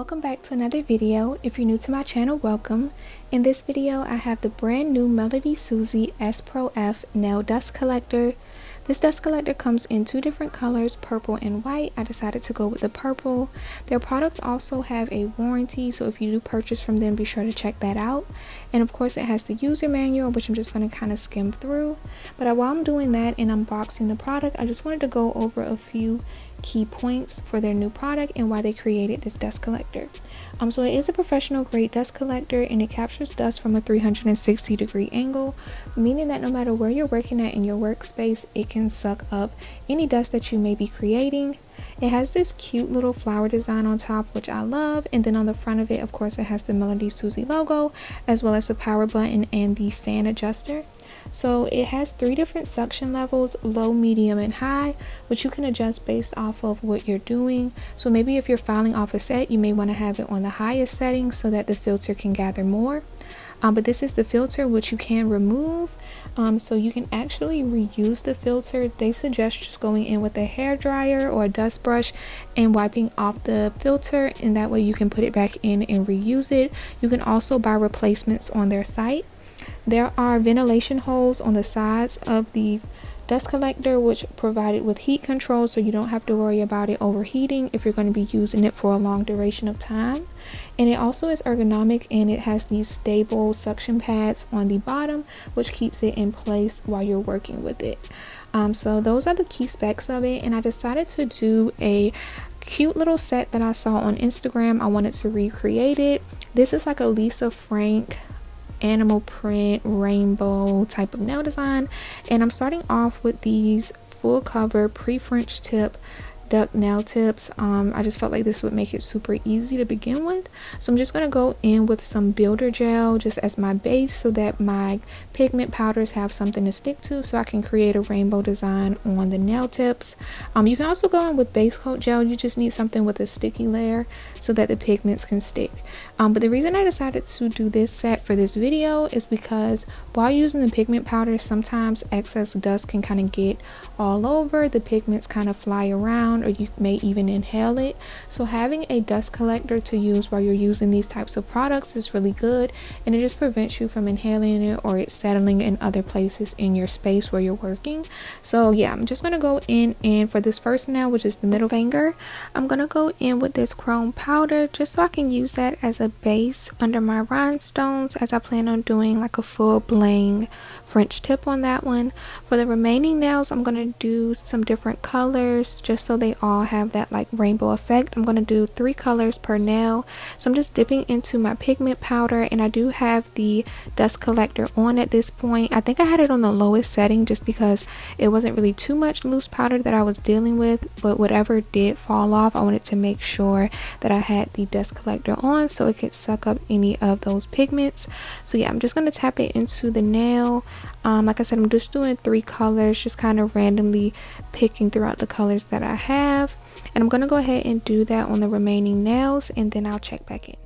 welcome back to another video. If you're new to my channel, welcome. In this video, I have the brand new MelodySusie SProF nail dust collector. This dust collector comes in two different colors, purple and white. I decided to go with the purple. Their products also have a warranty, so if you do purchase from them, be sure to check that out. And of course, it has the user manual, which I'm just going to kind of skim through. But while I'm doing that and unboxing the product, I just wanted to go over a few key points for their new product and why they created this dust collector. So it is a professional grade dust collector, and it captures dust from a 360-degree angle, meaning that no matter where you're working at in your workspace, it can suck up any dust that you may be creating. It has this cute little flower design on top, which I love, and then on the front of it, of course, it has the MelodySusie logo, as well as the power button and the fan adjuster. So it has three different suction levels, low, medium, and high, which you can adjust based off of what you're doing. So maybe if you're filing off a set, you may want to have it on the highest setting so that the filter can gather more. But this is the filter, which you can remove, so you can actually reuse the filter. They suggest just going in with a hair dryer or a dust brush and wiping off the filter, and that way you can put it back in and reuse it. You can also buy replacements on their site. There are ventilation holes on the sides of the dust collector, which provided with heat control, so you don't have to worry about it overheating if you're going to be using it for a long duration of time. And it also is ergonomic, and it has these stable suction pads on the bottom, which keeps it in place while you're working with it. So those are the key specs of it, and I decided to do a cute little set that I saw on Instagram. I wanted to recreate it. This is like a Lisa Frank animal print rainbow type of nail design, and I'm starting off with these full cover pre-French tip duck nail tips. I just felt like this would make it super easy to begin with, so I'm just going to go in with some builder gel just as my base so that my pigment powders have something to stick to, so I can create a rainbow design on the nail tips. You can also go in with base coat gel. You just need something with a sticky layer so that the pigments can stick. But the reason I decided to do this set for this video is because while using the pigment powders, sometimes excess dust can kind of get all over. The pigments kind of fly around, or you may even inhale it. So having a dust collector to use while you're using these types of products is really good, and it just prevents you from inhaling it or it settling in other places in your space where you're working. So yeah, I'm just gonna go in, and for this first nail, which is the middle finger, I'm gonna go in with this chrome powder just so I can use that as a base under my rhinestones, as I plan on doing like a full bling French tip on that one. For the remaining nails, I'm gonna do some different colors just so they all have that like rainbow effect. I'm gonna do 3 colors per nail, so I'm just dipping into my pigment powder, and I do have the dust collector on at this point. I think I had it on the lowest setting just because it wasn't really too much loose powder that I was dealing with, but whatever did fall off, I wanted to make sure that I had the dust collector on so it could suck up any of those pigments. So yeah, I'm just going to tap it into the nail. Like I said, I'm just doing 3 colors, just kind of randomly picking throughout the colors that I have, and I'm going to go ahead and do that on the remaining nails, and then I'll check back in.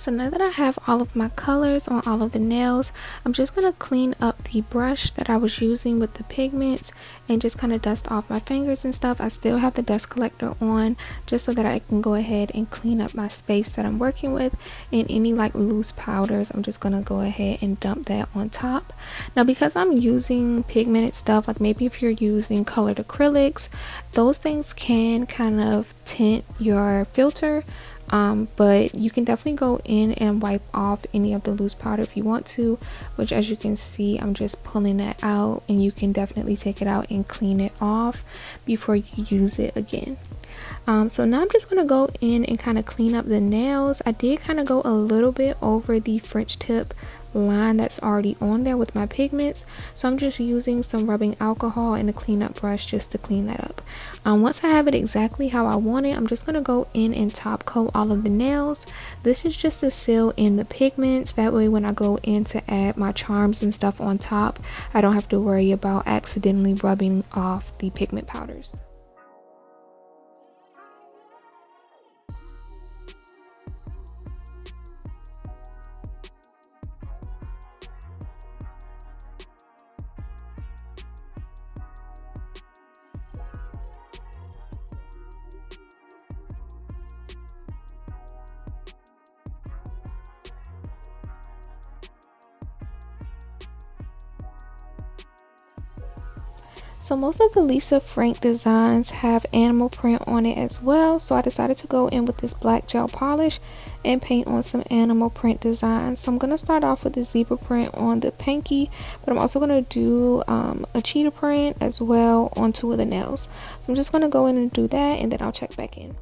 So now that I have all of my colors on all of the nails, I'm just going to clean up the brush that I was using with the pigments and just kind of dust off my fingers and stuff. I still have the dust collector on just so that I can go ahead and clean up my space that I'm working with, and any like loose powders I'm just going to go ahead and dump that on top. Now because I'm using pigmented stuff, like maybe if you're using colored acrylics, those things can kind of tint your filter. But you can definitely go in and wipe off any of the loose powder if you want to, which as you can see I'm just pulling that out, and you can definitely take it out and clean it off before you use it again. So now I'm just going to go in and kind of clean up the nails. I did kind of go a little bit over the French tip line that's already on there with my pigments, so I'm just using some rubbing alcohol and a cleanup brush just to clean that up. Once I have it exactly how I want it, I'm just going to go in and top coat all of the nails. This is just to seal in the pigments, that way when I go in to add my charms and stuff on top, I don't have to worry about accidentally rubbing off the pigment powders. So most of the Lisa Frank designs have animal print on it as well, so I decided to go in with this black gel polish and paint on some animal print designs. So I'm going to start off with the zebra print on the pinky, but I'm also going to do a cheetah print as well on 2 of the nails. So I'm just going to go in and do that, and then I'll check back in.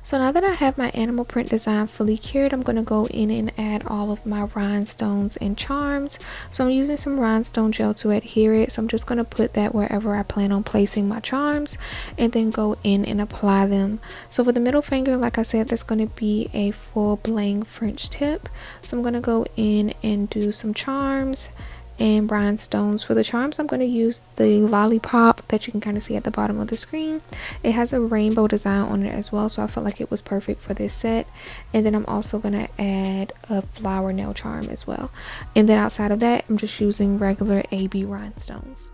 So now that I have my animal print design fully cured, I'm going to go in and add all of my rhinestones and charms. So I'm using some rhinestone gel to adhere it. So I'm just going to put that wherever I plan on placing my charms and then go in and apply them. So for the middle finger, like I said, that's going to be a full bling French tip. So I'm going to go in and do some charms and rhinestones. For the charms, I'm going to use the lollipop that you can kind of see at the bottom of the screen. It has a rainbow design on it as well, so I felt like it was perfect for this set. And then I'm also going to add a flower nail charm as well. And then outside of that, I'm just using regular AB rhinestones.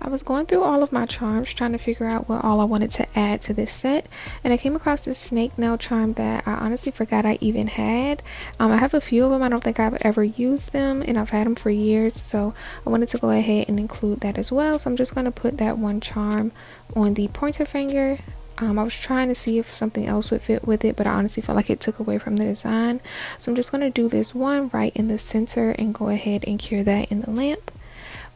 I was going through all of my charms trying to figure out what all I wanted to add to this set, and I came across this snake nail charm that I honestly forgot I even had. I have a few of them. I don't think I've ever used them, and I've had them for years, so I wanted to go ahead and include that as well. So I'm just going to put that one charm on the pointer finger. I was trying to see if something else would fit with it, but I honestly felt like it took away from the design. So I'm just going to do this one right in the center and go ahead and cure that in the lamp.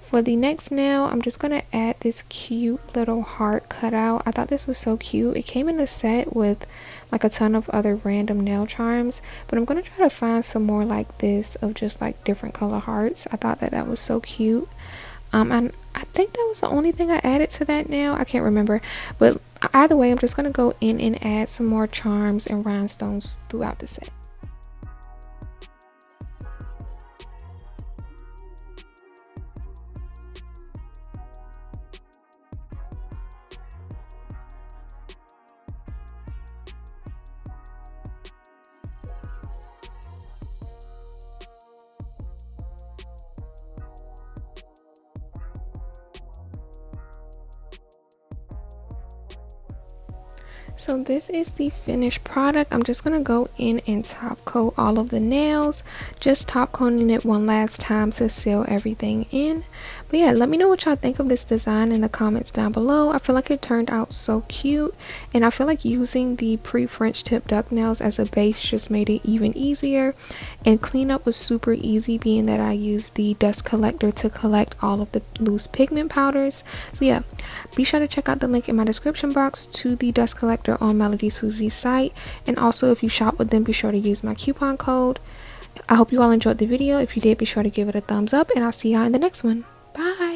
For the next nail, I'm just going to add this cute little heart cutout. I thought this was so cute. It came in a set with like a ton of other random nail charms, but I'm going to try to find some more like this of just like different color hearts. I thought that was so cute. And I think that was the only thing I added to that nail. I can't remember, but either way, I'm just going to go in and add some more charms and rhinestones throughout the set. So this is the finished product. I'm just gonna go in and top coat all of the nails, just top coating it one last time to seal everything in. But yeah, let me know what y'all think of this design in the comments down below. I feel like it turned out so cute, and I feel like using the pre-French tip duck nails as a base just made it even easier, and cleanup was super easy being that I used the dust collector to collect all of the loose pigment powders. So yeah, be sure to check out the link in my description box to the dust collector on MelodySusie's site, and also if you shop with them, be sure to use my coupon code. I hope you all enjoyed the video. If you did, be sure to give it a thumbs up, and I'll see y'all in the next one. Bye.